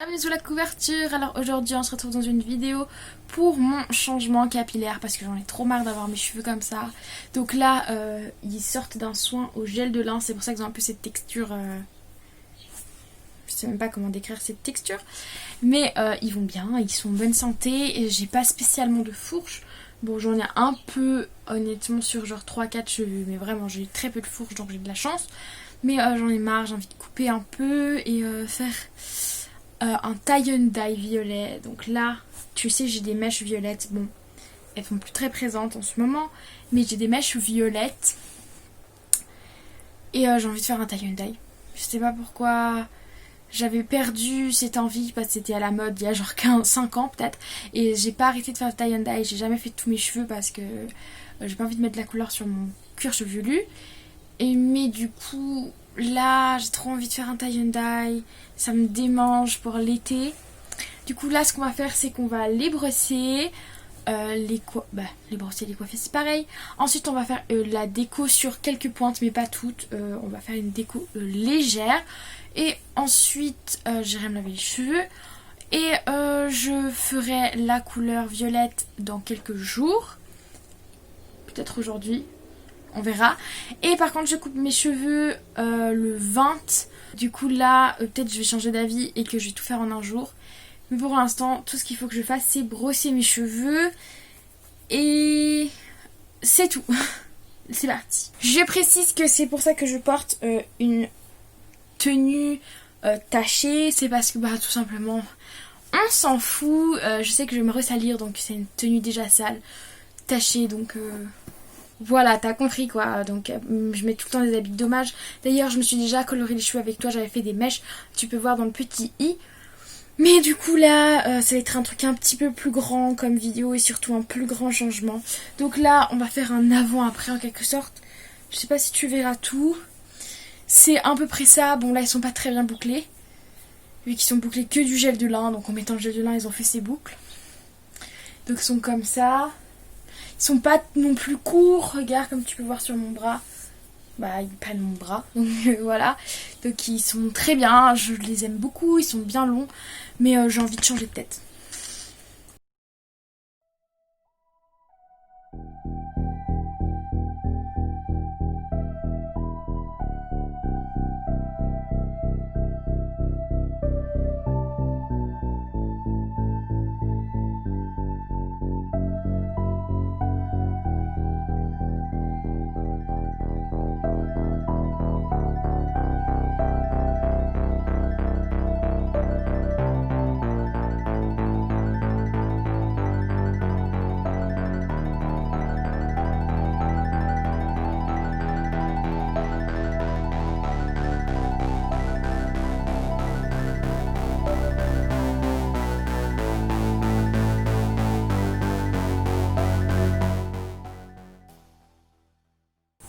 Bienvenue sous la couverture. Alors aujourd'hui on se retrouve dans une vidéo pour mon changement capillaire parce que j'en ai trop marre d'avoir mes cheveux comme ça. Donc là ils sortent d'un soin au gel de lin, c'est pour ça qu'ils ont un peu cette texture, je sais même pas comment décrire cette texture, mais ils vont bien, ils sont en bonne santé et j'ai pas spécialement de fourche. Bon, j'en ai un peu honnêtement sur genre 3-4 cheveux, mais vraiment j'ai très peu de fourche donc j'ai de la chance. Mais j'en ai marre, j'ai envie de couper un peu et faire un tie and dye violet. Donc là, tu sais, j'ai des mèches violettes. Bon, elles sont plus très présentes en ce moment, mais j'ai des mèches violettes. Et j'ai envie de faire un tie and dye. Je sais pas pourquoi. J'avais perdu cette envie parce que c'était à la mode il y a genre 5 ans peut-être. Et j'ai pas arrêté de faire le tie and dye. J'ai jamais fait tous mes cheveux parce que j'ai pas envie de mettre de la couleur sur mon cuir chevelu. Et mais du coup, là, j'ai trop envie de faire un tie and dye. Ça me démange pour l'été. Du coup, là, ce qu'on va faire, c'est qu'on va les brosser. Les brosser, les coiffer, c'est pareil. Ensuite, on va faire la déco sur quelques pointes, mais pas toutes. On va faire une déco légère. Et ensuite, j'irai me laver les cheveux. Et je ferai la couleur violette dans quelques jours. Peut-être aujourd'hui. On verra. Et par contre je coupe mes cheveux le 20. Du coup là peut-être je vais changer d'avis et que je vais tout faire en un jour. Mais pour l'instant tout ce qu'il faut que je fasse c'est brosser mes cheveux. Et c'est tout. C'est parti. Je précise que c'est pour ça que je porte une tenue tachée. C'est parce que tout simplement on s'en fout. Je sais que je vais me ressalir donc c'est une tenue déjà sale. Tachée donc... Voilà, t'as compris quoi. Donc je mets tout le temps des habits de dommage. D'ailleurs, je me suis déjà coloré les cheveux avec toi. J'avais fait des mèches. Tu peux voir dans le petit i. Mais du coup là, ça va être un truc un petit peu plus grand comme vidéo et surtout un plus grand changement. Donc là, on va faire un avant-après en quelque sorte. Je sais pas si tu verras tout. C'est à peu près ça. Bon là, ils sont pas très bien bouclés. Vu qu'ils sont bouclés que du gel de lin. Donc en mettant le gel de lin, ils ont fait ces boucles. Donc ils sont comme ça. Ils sont pas non plus courts, regarde comme tu peux voir sur mon bras. Ils prennent mon bras, donc voilà. Donc ils sont très bien, je les aime beaucoup, ils sont bien longs. Mais j'ai envie de changer de tête.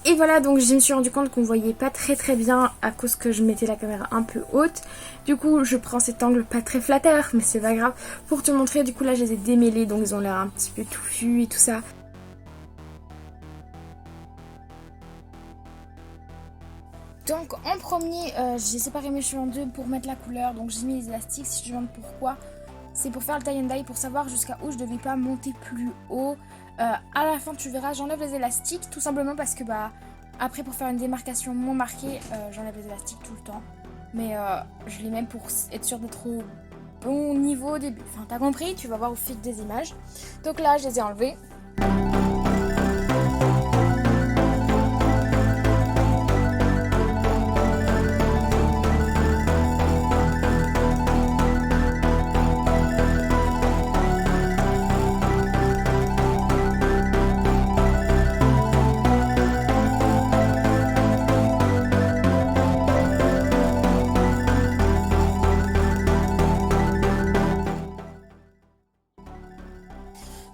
Et voilà, donc je me suis rendu compte qu'on voyait pas très bien à cause que je mettais la caméra un peu haute. Du coup, je prends cet angle pas très flatteur, mais c'est pas grave. Pour te montrer, du coup là, je les ai démêlés, donc ils ont l'air un petit peu touffus et tout ça. Donc en premier, j'ai séparé mes cheveux en deux pour mettre la couleur. Donc j'ai mis les élastiques, si tu te demandes pourquoi. C'est pour faire le tie and dye, pour savoir jusqu'à où je devais pas monter plus haut. À la fin tu verras, j'enlève les élastiques tout simplement parce que après pour faire une démarcation moins marquée, j'enlève les élastiques tout le temps. Mais je les mets pour être sûre d'être au bon niveau au début. Enfin t'as compris, tu vas voir au fil des images. Donc là je les ai enlevés.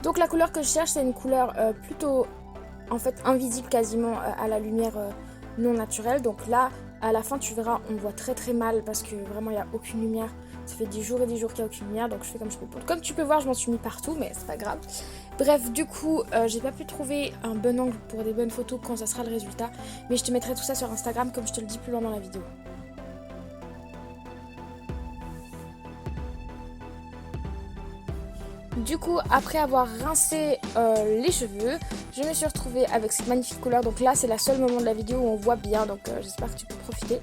Donc la couleur que je cherche c'est une couleur plutôt en fait invisible quasiment à la lumière non naturelle. Donc là à la fin tu verras on voit très mal parce que vraiment il n'y a aucune lumière. Ça fait des jours et des jours qu'il n'y a aucune lumière donc je fais comme je peux. Comme tu peux voir je m'en suis mis partout mais c'est pas grave. Bref du coup j'ai pas pu trouver un bon angle pour des bonnes photos quand ça sera le résultat. Mais je te mettrai tout ça sur Instagram comme je te le dis plus loin dans la vidéo. Du coup, après avoir rincé les cheveux, je me suis retrouvée avec cette magnifique couleur. Donc là, c'est le seul moment de la vidéo où on voit bien, donc j'espère que tu peux profiter.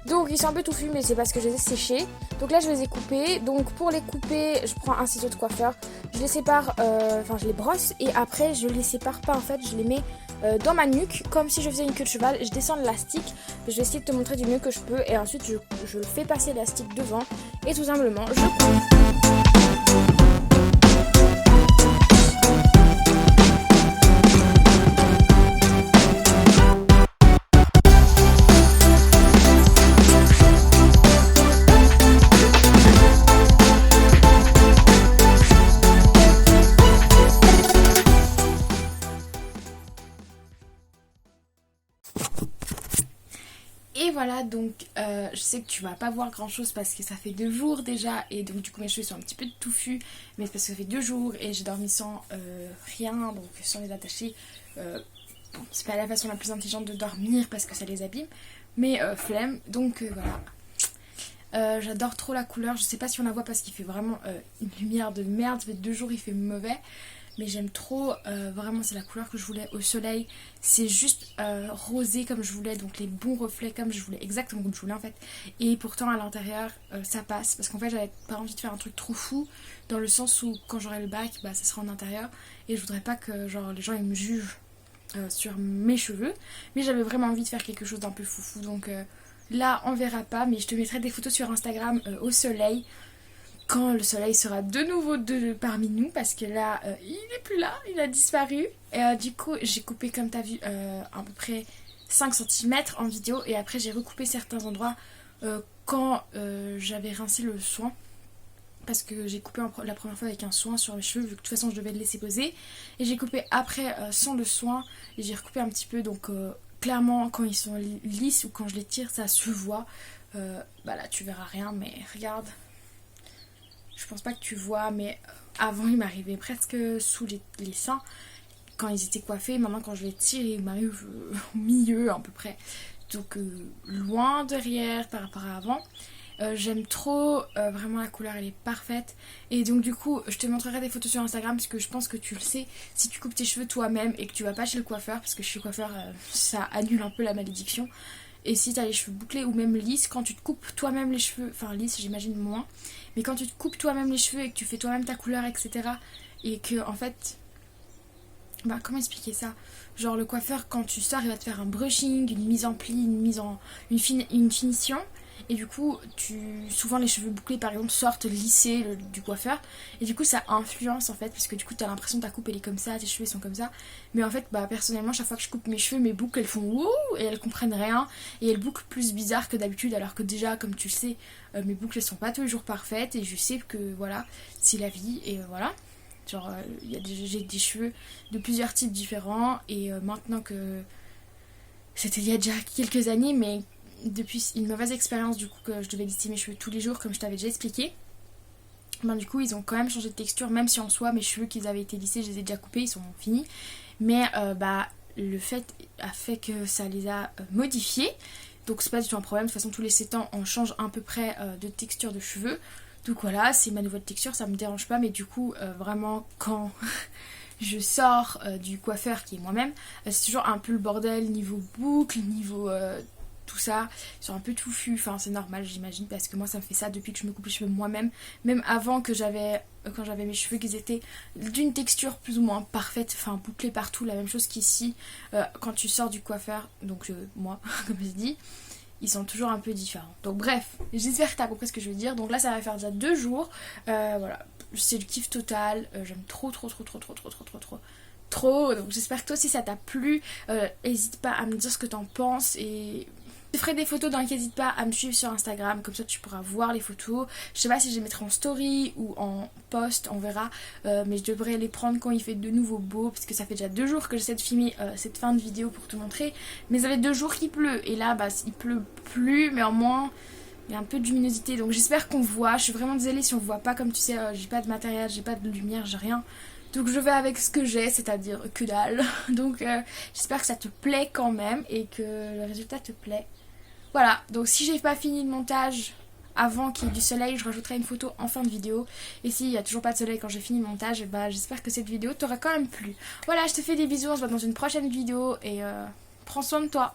Donc ils sont un peu touffus, mais c'est parce que je les ai séchés. Donc là je les ai coupés. Donc pour les couper, je prends un ciseau de coiffeur, je les sépare, je les brosse et après je les sépare pas en fait, je les mets dans ma nuque comme si je faisais une queue de cheval. Je descends l'élastique, je vais essayer de te montrer du mieux que je peux et ensuite je fais passer l'élastique devant et tout simplement je coupe. Et voilà, donc je sais que tu vas pas voir grand chose parce que ça fait 2 jours déjà et donc du coup mes cheveux sont un petit peu touffus, mais c'est parce que ça fait 2 jours et j'ai dormi sans rien, donc sans les attacher. Bon, c'est pas la façon la plus intelligente de dormir parce que ça les abîme, mais flemme, donc voilà. J'adore trop la couleur, je sais pas si on la voit parce qu'il fait vraiment une lumière de merde, ça fait 2 jours il fait mauvais. Mais j'aime trop, vraiment c'est la couleur que je voulais au soleil. C'est juste rosé comme je voulais, donc les bons reflets comme je voulais, exactement comme je voulais en fait. Et pourtant à l'intérieur ça passe, parce qu'en fait j'avais pas envie de faire un truc trop fou, dans le sens où quand j'aurai le bac, bah ça sera en intérieur. Et je voudrais pas que genre les gens ils me jugent sur mes cheveux. Mais j'avais vraiment envie de faire quelque chose d'un peu foufou, donc là on verra pas. Mais je te mettrai des photos sur Instagram au soleil, quand le soleil sera de nouveau parmi nous, parce que là il n'est plus là, il a disparu. Et du coup j'ai coupé comme tu as vu à peu près 5 cm en vidéo, et après j'ai recoupé certains endroits quand j'avais rincé le soin, parce que j'ai coupé la première fois avec un soin sur mes cheveux vu que de toute façon je devais le laisser poser, et j'ai coupé après sans le soin et j'ai recoupé un petit peu, donc clairement quand ils sont lisses ou quand je les tire ça se voit. Bah là tu verras rien, mais regarde. Je pense pas que tu vois, mais avant il m'arrivait presque sous les seins quand ils étaient coiffés. Maintenant quand je les tire, ils m'arrivent au milieu à peu près. Donc loin derrière par rapport à avant. J'aime trop, vraiment la couleur elle est parfaite. Et donc du coup je te montrerai des photos sur Instagram, parce que je pense que tu le sais, si tu coupes tes cheveux toi-même et que tu vas pas chez le coiffeur, parce que chez le coiffeur ça annule un peu la malédiction. Et si tu as les cheveux bouclés ou même lisses, quand tu te coupes toi-même les cheveux, enfin lisses j'imagine moins, mais quand tu te coupes toi-même les cheveux et que tu fais toi-même ta couleur, etc. Et que en fait, bah comment expliquer ça? Genre le coiffeur quand tu sors il va te faire un brushing, une mise en pli, une finition. Et du coup, souvent les cheveux bouclés par exemple sortent lissés du coiffeur. Et du coup ça influence en fait, parce que du coup t'as l'impression que ta coupe elle est comme ça, tes cheveux sont comme ça. Mais en fait, bah personnellement, chaque fois que je coupe mes cheveux, mes boucles elles font wouh et elles comprennent rien. Et elles bouclent plus bizarre que d'habitude, alors que déjà, comme tu le sais, mes boucles elles sont pas toujours parfaites. Et je sais que voilà, c'est la vie et voilà. Genre, j'ai des cheveux de plusieurs types différents. Et maintenant que c'était il y a déjà quelques années, mais depuis une mauvaise expérience du coup que je devais lisser mes cheveux tous les jours comme je t'avais déjà expliqué, ben du coup ils ont quand même changé de texture, même si en soi mes cheveux qu'ils avaient été lissés je les ai déjà coupés, ils sont finis, mais bah le fait a fait que ça les a modifiés, donc c'est pas du tout un problème. De toute façon tous les 7 ans on change à peu près de texture de cheveux, donc voilà c'est ma nouvelle texture, ça me dérange pas. Mais du coup vraiment quand je sors du coiffeur qui est moi-même, c'est toujours un peu le bordel niveau boucle, niveau tout ça, ils sont un peu touffus, enfin c'est normal j'imagine, parce que moi ça me fait ça depuis que je me coupe les cheveux moi-même, même avant que quand j'avais mes cheveux qu'ils étaient d'une texture plus ou moins parfaite, enfin bouclés partout, la même chose qu'ici, quand tu sors du coiffeur, donc moi comme je dis, ils sont toujours un peu différents. Donc bref, j'espère que t'as compris ce que je veux dire. Donc là ça va faire déjà 2 jours, voilà, c'est le kiff total, j'aime trop, donc j'espère que toi aussi ça t'a plu. N'hésite pas à me dire ce que t'en penses, et je ferai des photos, donc n'hésite pas à me suivre sur Instagram, comme ça tu pourras voir les photos. Je sais pas si je les mettrai en story ou en post, on verra, mais je devrais les prendre quand il fait de nouveau beau, parce que ça fait déjà 2 jours que j'essaie de filmer cette fin de vidéo pour te montrer, mais ça fait 2 jours qu'il pleut, et là bah il pleut plus, mais en moins il y a un peu de luminosité, donc j'espère qu'on voit. Je suis vraiment désolée si on voit pas, comme tu sais, j'ai pas de matériel, j'ai pas de lumière, j'ai rien. Donc je vais avec ce que j'ai, c'est-à-dire que dalle. Donc j'espère que ça te plaît quand même et que le résultat te plaît. Voilà, donc si j'ai pas fini le montage avant qu'il y ait du soleil, je rajouterai une photo en fin de vidéo. Et s'il n'y a toujours pas de soleil quand j'ai fini le montage, bah, j'espère que cette vidéo t'aura quand même plu. Voilà, je te fais des bisous, on se voit dans une prochaine vidéo et prends soin de toi.